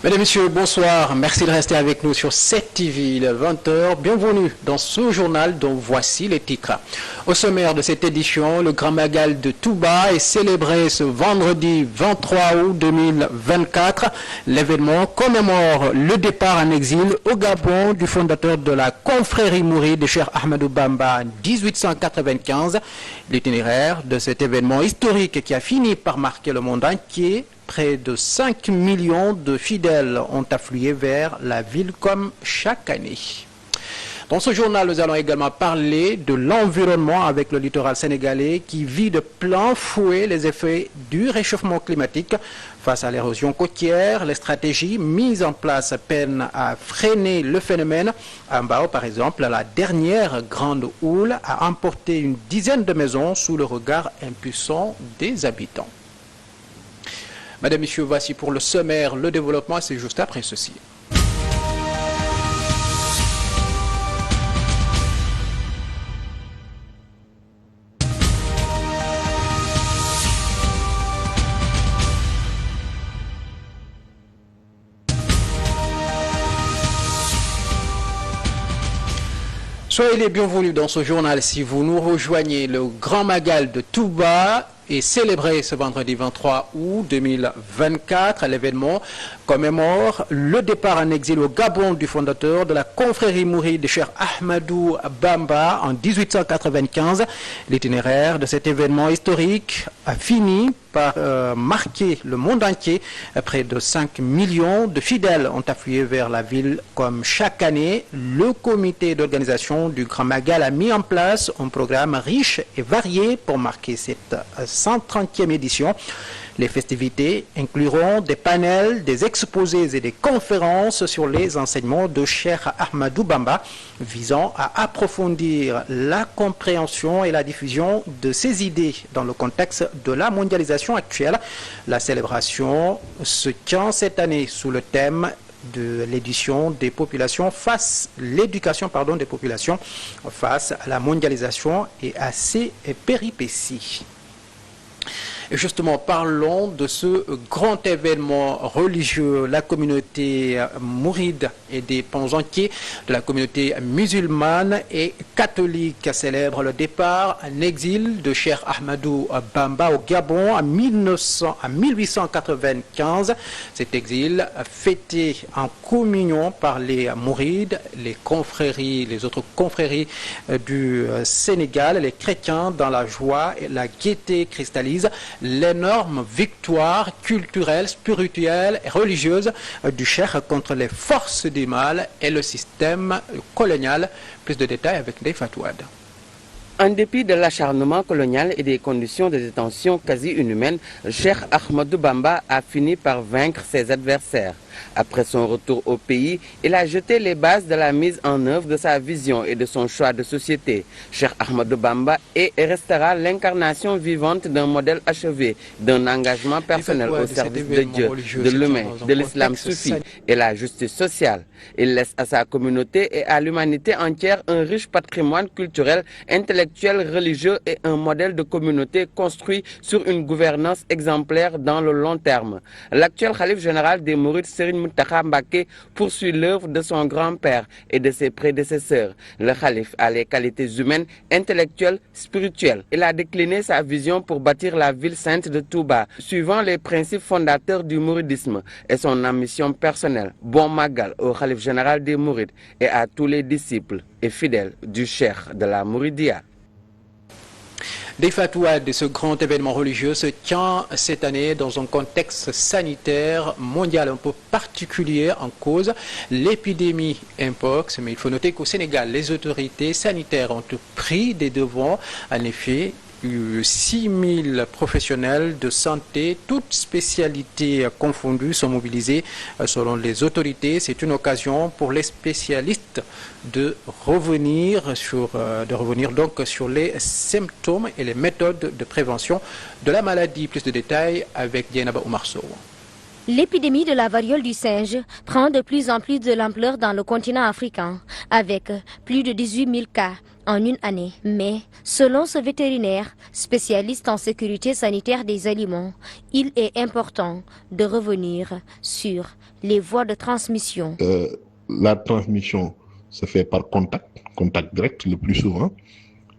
Mesdames et messieurs, bonsoir. Merci de rester avec nous sur 7TV, il est 20h. Bienvenue dans ce journal dont voici les titres. Au sommaire de cette édition, le Grand Magal de Touba est célébré ce vendredi 23 août 2024. L'événement commémore le départ en exil au Gabon du fondateur de la confrérie mouride, Cheikh Ahmadou Bamba, en 1895. L'itinéraire de cet événement historique qui a fini par marquer le monde entier. Près de 5 millions de fidèles ont afflué vers la ville comme chaque année. Dans ce journal, nous allons également parler de l'environnement avec le littoral sénégalais qui vit de plein fouet les effets du réchauffement climatique. Face à l'érosion côtière, les stratégies mises en place peinent à freiner le phénomène. À Mbao, par exemple, la dernière grande houle a emporté une dizaine de maisons sous le regard impuissant des habitants. Madame, Messieurs, voici pour le sommaire, le développement, c'est juste après ceci. Soyez les bienvenus dans ce journal si vous nous rejoignez. Le Grand Magal de Touba est célébré ce vendredi 23 août 2024. L'événement commémore le départ en exil au Gabon du fondateur de la confrérie mouride de Cheikh Ahmadou Bamba en 1895. L'itinéraire de cet événement historique a fini par marquer le monde entier. Près de 5 millions de fidèles ont afflué vers la ville comme chaque année. Le comité d'organisation du Grand Magal a mis en place un programme riche et varié pour marquer cette 130e édition. Les festivités incluront des panels, des exposés et des conférences sur les enseignements de Cheikh Ahmadou Bamba visant à approfondir la compréhension et la diffusion de ses idées dans le contexte de la mondialisation actuelle. La célébration se tient cette année sous le thème de l'éducation des populations face à la mondialisation et à ses péripéties. Et justement, parlons de ce grand événement religieux. La communauté mouride et des pans entiers de la communauté musulmane et catholique célèbre le départ en exil de Cheikh Ahmadou Bamba au Gabon en 1895. Cet exil fêté en communion par les mourides, les autres confréries du Sénégal, les chrétiens dans la joie et la gaieté cristallise l'énorme victoire culturelle, spirituelle et religieuse du Cheikh contre les forces du mal et le système colonial. Plus de détails avec Ndeye Fatou Wade. En dépit de l'acharnement colonial et des conditions de détention quasi inhumaines, Cheikh Ahmadou Bamba a fini par vaincre ses adversaires. Après son retour au pays, il a jeté les bases de la mise en œuvre de sa vision et de son choix de société. Cheikh Ahmadou Bamba est et restera l'incarnation vivante d'un modèle achevé, d'un engagement personnel au service de Dieu, de l'humain, de l'islam soufi et la justice sociale. Il laisse à sa communauté et à l'humanité entière un riche patrimoine culturel, intellectuel, religieux et un modèle de communauté construit sur une gouvernance exemplaire dans le long terme. L'actuel khalife général des Mourides, Serigne Mountakha Mbacké, poursuit l'œuvre de son grand-père et de ses prédécesseurs. Le khalife a les qualités humaines, intellectuelles, spirituelles. Il a décliné sa vision pour bâtir la ville sainte de Touba, suivant les principes fondateurs du mouridisme et son ambition personnelle. Bon Magal au khalife général des Mourides et à tous les disciples et fidèles du cheikh de la Mouridia. Des fatwas de ce grand événement religieux se tient cette année dans un contexte sanitaire mondial un peu particulier en cause l'épidémie Mpox. Mais il faut noter qu'au Sénégal, les autorités sanitaires ont pris des devants. En effet, 6 000 professionnels de santé, toutes spécialités confondues, sont mobilisés selon les autorités. C'est une occasion pour les spécialistes de revenir donc sur les symptômes et les méthodes de prévention de la maladie. Plus de détails avec Dienaba Oumarso. L'épidémie de la variole du singe prend de plus en plus de l'ampleur dans le continent africain, avec plus de 18 000 cas en une année. Mais, selon ce vétérinaire, spécialiste en sécurité sanitaire des aliments, il est important de revenir sur les voies de transmission. La transmission se fait par contact direct le plus souvent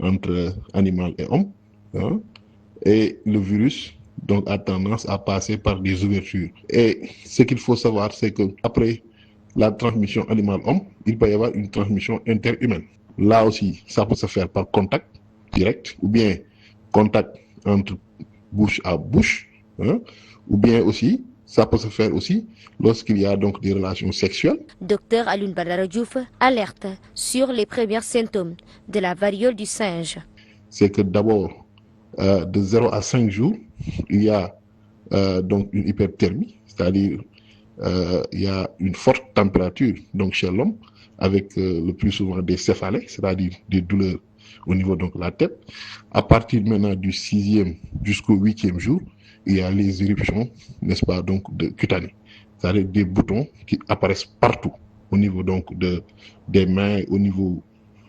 entre animal et homme. Hein, et le virus donc, a tendance à passer par des ouvertures. Et ce qu'il faut savoir, c'est qu'après la transmission animal-homme, il peut y avoir une transmission interhumaine. Là aussi, ça peut se faire par contact direct ou bien contact entre bouche à bouche, hein, ou bien aussi, ça peut se faire aussi lorsqu'il y a donc des relations sexuelles. Dr Alioune Badara Diouf alerte sur les premiers symptômes de la variole du singe. C'est que d'abord, de 0 à 5 jours, il y a donc une hyperthermie, c'est-à-dire il y a une forte température donc chez l'homme, avec le plus souvent des céphalées, c'est-à-dire des douleurs au niveau donc de la tête. À partir maintenant du 6e jusqu'au 8e jour, il y a les éruptions, n'est-ce pas, donc de cutanées, c'est-à-dire des boutons qui apparaissent partout, au niveau donc des mains, au niveau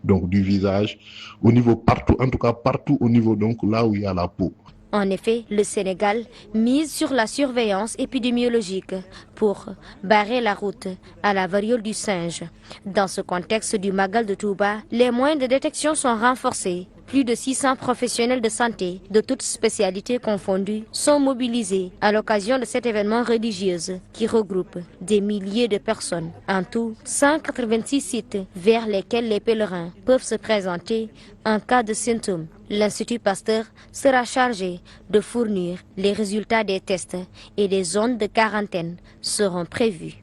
donc du visage, au niveau partout, en tout cas partout au niveau donc là où il y a la peau. En effet, le Sénégal mise sur la surveillance épidémiologique pour barrer la route à la variole du singe. Dans ce contexte du Magal de Touba, les moyens de détection sont renforcés. Plus de 600 professionnels de santé, de toutes spécialités confondues, sont mobilisés à l'occasion de cet événement religieux qui regroupe des milliers de personnes. En tout, 186 sites vers lesquels les pèlerins peuvent se présenter en cas de symptômes. L'Institut Pasteur sera chargé de fournir les résultats des tests et des zones de quarantaine seront prévues.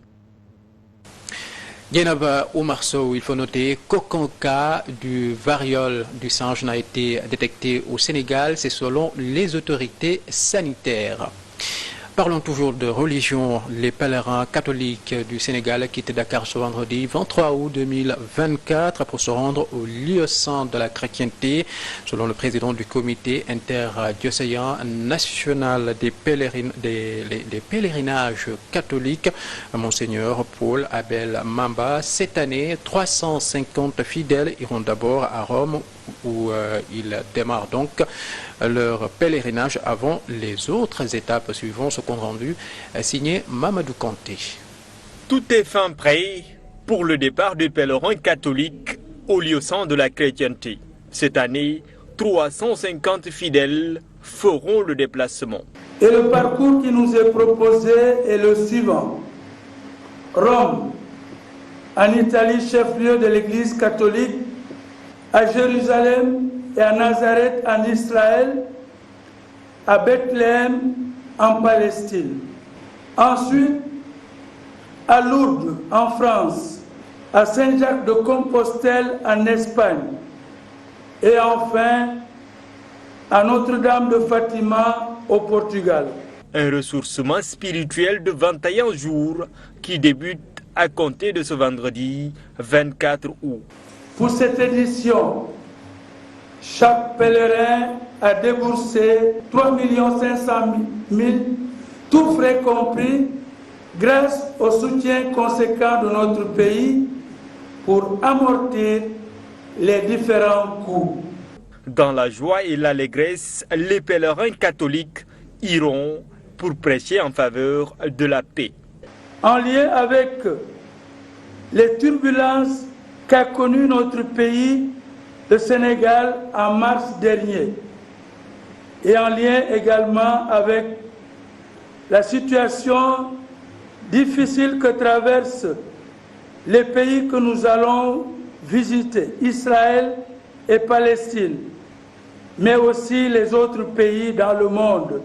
Dienaba Oumar Sow, il faut noter qu'aucun cas du variole du singe n'a été détecté au Sénégal, c'est selon les autorités sanitaires. Parlons toujours de religion. Les pèlerins catholiques du Sénégal quittent Dakar ce vendredi 23 août 2024 pour se rendre au lieu saint de la chrétienté. Selon le président du comité interdiocésain national des pèlerinages catholiques, Monseigneur Paul Abel Mamba, cette année, 350 fidèles iront d'abord à Rome où ils démarrent donc leur pèlerinage avant les autres étapes suivantes. Ce compte rendu signé Mamadou Kanté. Tout est fin prêt pour le départ des pèlerins catholiques au lieu saint de la chrétienté. Cette année, 350 fidèles feront le déplacement. Et le parcours qui nous est proposé est le suivant. Rome, en Italie, chef-lieu de l'Église catholique, à Jérusalem et à Nazareth en Israël, à Bethléem en Palestine. Ensuite, à Lourdes en France, à Saint-Jacques-de-Compostelle en Espagne et enfin à Notre-Dame de Fatima au Portugal. Un ressourcement spirituel de 21 jours qui débute à compter de ce vendredi 24 août. Pour cette édition, chaque pèlerin a déboursé 3 500 000, tout frais compris, grâce au soutien conséquent de notre pays pour amortir les différents coûts. Dans la joie et l'allégresse, les pèlerins catholiques iront pour prêcher en faveur de la paix. En lien avec les turbulences qu'a connu notre pays, le Sénégal, en mars dernier, et en lien également avec la situation difficile que traversent les pays que nous allons visiter, Israël et Palestine, mais aussi les autres pays dans le monde,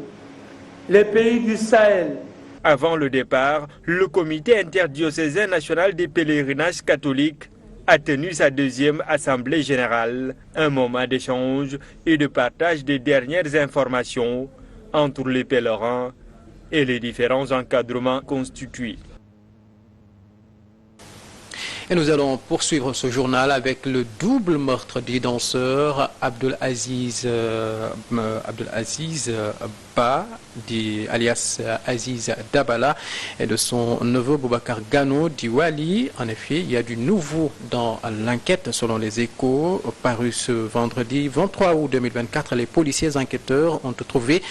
les pays du Sahel. Avant le départ, le comité interdiocésain national des pèlerinages catholiques a tenu sa deuxième assemblée générale, un moment d'échange et de partage des dernières informations entre les pèlerins et les différents encadrements constitués. Et nous allons poursuivre ce journal avec le double meurtre du danseur Abdelaziz Ba, dit alias Aziz Dabala, et de son neveu Boubacar Gano, dit Wali. En effet, il y a du nouveau dans l'enquête selon les Échos. Paru ce vendredi 23 août 2024, les policiers enquêteurs ont trouvé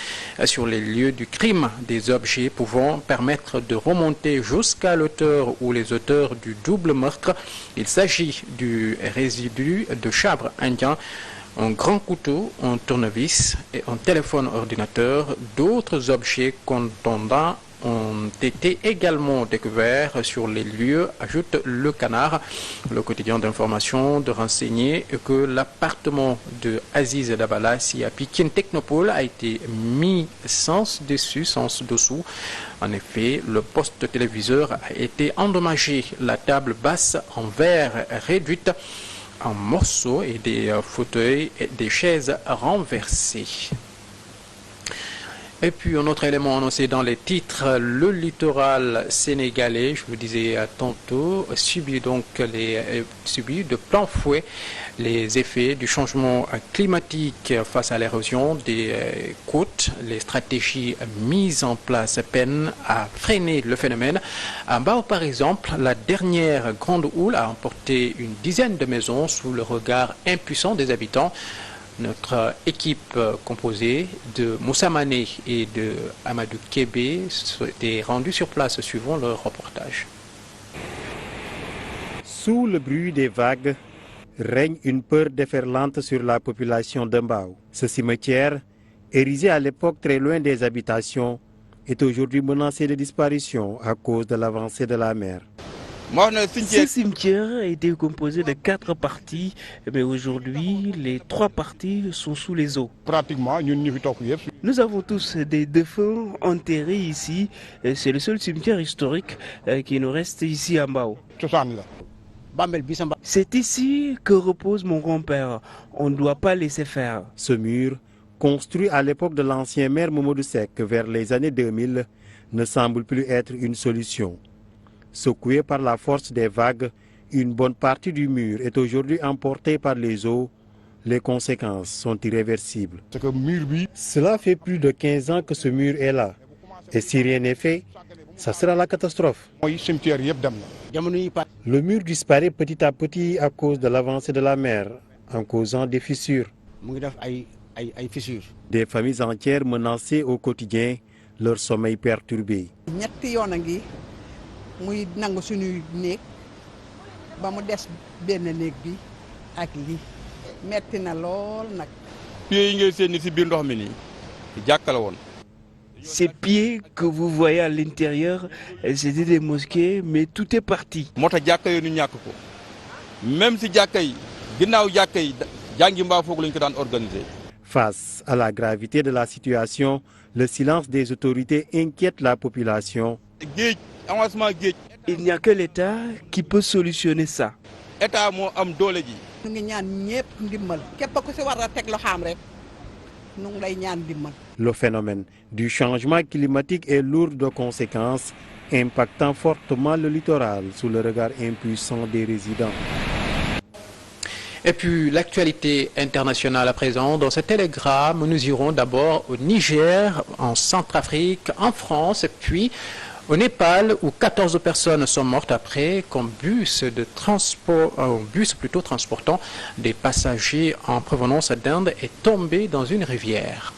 sur les lieux du crime des objets pouvant permettre de remonter jusqu'à l'auteur ou les auteurs du double meurtre. Il s'agit du résidu de chanvre indien, un grand couteau, un tournevis et un téléphone ordinateur. D'autres objets contondants ont été également découverts sur les lieux, ajoute Le Canard, le quotidien d'information, de renseigner que l'appartement de Aziz Dabala, à Pikine Technopole, a été mis sans dessus, sans dessous. En effet, le poste téléviseur a été endommagé, la table basse en verre réduite en morceaux et des fauteuils et des chaises renversées. Et puis un autre élément annoncé dans les titres, le littoral sénégalais, je vous disais tantôt, subit de plein fouet les effets du changement climatique face à l'érosion des côtes. Les stratégies mises en place peinent à freiner le phénomène. À Mbao, par exemple, la dernière grande houle a emporté une dizaine de maisons sous le regard impuissant des habitants. Notre équipe composée de Moussa Mané et de Amadou Kébé s'était rendue sur place suivant leur reportage. Sous le bruit des vagues, règne une peur déferlante sur la population de Mbao. Ce cimetière, érigé à l'époque très loin des habitations, est aujourd'hui menacé de disparition à cause de l'avancée de la mer. Ce cimetière a été composé de 4 parties, mais aujourd'hui, les 3 parties sont sous les eaux. Nous avons tous des défunts enterrés ici. C'est le seul cimetière historique qui nous reste ici à Mbao. C'est ici que repose mon grand-père. On ne doit pas laisser faire. Ce mur, construit à l'époque de l'ancien maire Momodou Seck vers les années 2000, ne semble plus être une solution. Secoué par la force des vagues, une bonne partie du mur est aujourd'hui emportée par les eaux. Les conséquences sont irréversibles. Cela fait plus de 15 ans que ce mur est là. Et si rien n'est fait, ça sera la catastrophe. Le mur disparaît petit à petit à cause de l'avancée de la mer, en causant des fissures. Des familles entières menacées au quotidien, leur sommeil perturbé. Ces pieds que vous voyez à l'intérieur, c'était des mosquées, mais tout est parti. Face à la gravité de la situation, le silence des autorités inquiète la population. Il n'y a que l'État qui peut solutionner ça. Le phénomène du changement climatique est lourd de conséquences, impactant fortement le littoral sous le regard impuissant des résidents. Et puis l'actualité internationale à présent. Dans ce télégramme, nous irons d'abord au Niger, en Centrafrique, en France, et puis au Népal, où 14 personnes sont mortes après qu'un bus transportant des passagers en provenance d'Inde est tombé dans une rivière.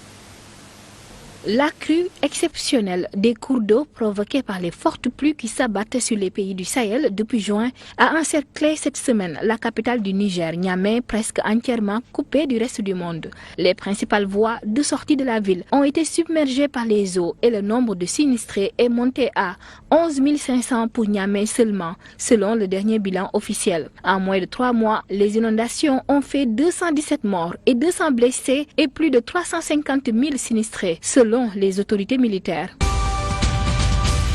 La crue exceptionnelle des cours d'eau provoquée par les fortes pluies qui s'abattent sur les pays du Sahel depuis juin a encerclé cette semaine la capitale du Niger, Niamey, presque entièrement coupée du reste du monde. Les principales voies de sortie de la ville ont été submergées par les eaux et le nombre de sinistrés est monté à 11 500 pour Niamey seulement, selon le dernier bilan officiel. En moins de 3 mois, les inondations ont fait 217 morts et 200 blessés et plus de 350 000 sinistrés, selon les autorités militaires.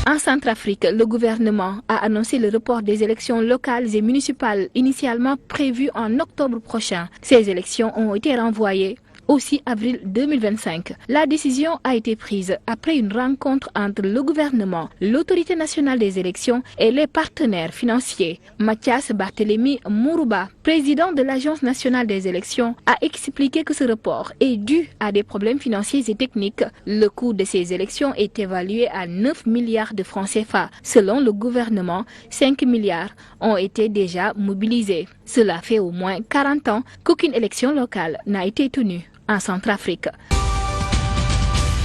En Centrafrique, le gouvernement a annoncé le report des élections locales et municipales initialement prévues en octobre prochain. Ces élections ont été renvoyées au 6 avril 2025. La décision a été prise après une rencontre entre le gouvernement, l'autorité nationale des élections et les partenaires financiers. Mathias Barthélémy Mourouba, président de l'Agence nationale des élections, a expliqué que ce report est dû à des problèmes financiers et techniques. Le coût de ces élections est évalué à 9 milliards de francs CFA. Selon le gouvernement, 5 milliards ont été déjà mobilisés. Cela fait au moins 40 ans qu'aucune élection locale n'a été tenue en Centrafrique.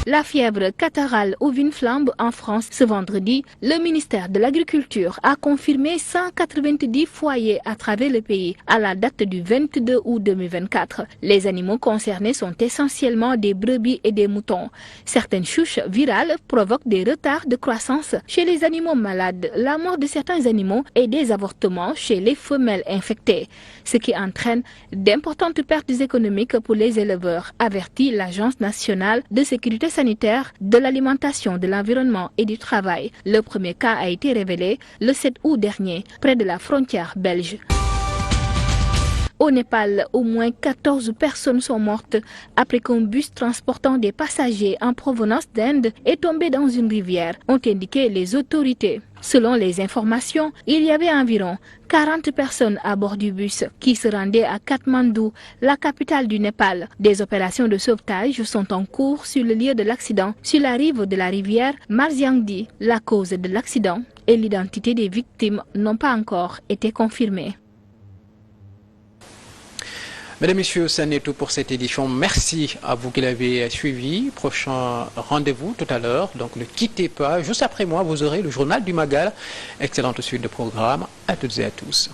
La fièvre catarrhale ovine flambe en France ce vendredi. Le ministère de l'Agriculture a confirmé 190 foyers à travers le pays à la date du 22 août 2024. Les animaux concernés sont essentiellement des brebis et des moutons. Certaines souches virales provoquent des retards de croissance chez les animaux malades, la mort de certains animaux et des avortements chez les femelles infectées, ce qui entraîne d'importantes pertes économiques pour les éleveurs, avertit l'Agence nationale de sécurité sanitaire, de l'alimentation, de l'environnement et du travail. Le premier cas a été révélé le 7 août dernier, près de la frontière belge. Au Népal, au moins 14 personnes sont mortes après qu'un bus transportant des passagers en provenance d'Inde est tombé dans une rivière, ont indiqué les autorités. Selon les informations, il y avait environ 40 personnes à bord du bus qui se rendaient à Katmandou, la capitale du Népal. Des opérations de sauvetage sont en cours sur le lieu de l'accident, sur la rive de la rivière Marziangdi. La cause de l'accident et l'identité des victimes n'ont pas encore été confirmées. Mesdames, Messieurs, ça n'est tout pour cette édition. Merci à vous qui l'avez suivi. Prochain rendez-vous tout à l'heure. Donc ne quittez pas. Juste après moi, vous aurez le journal du Magal. Excellente suite de programme. À toutes et à tous.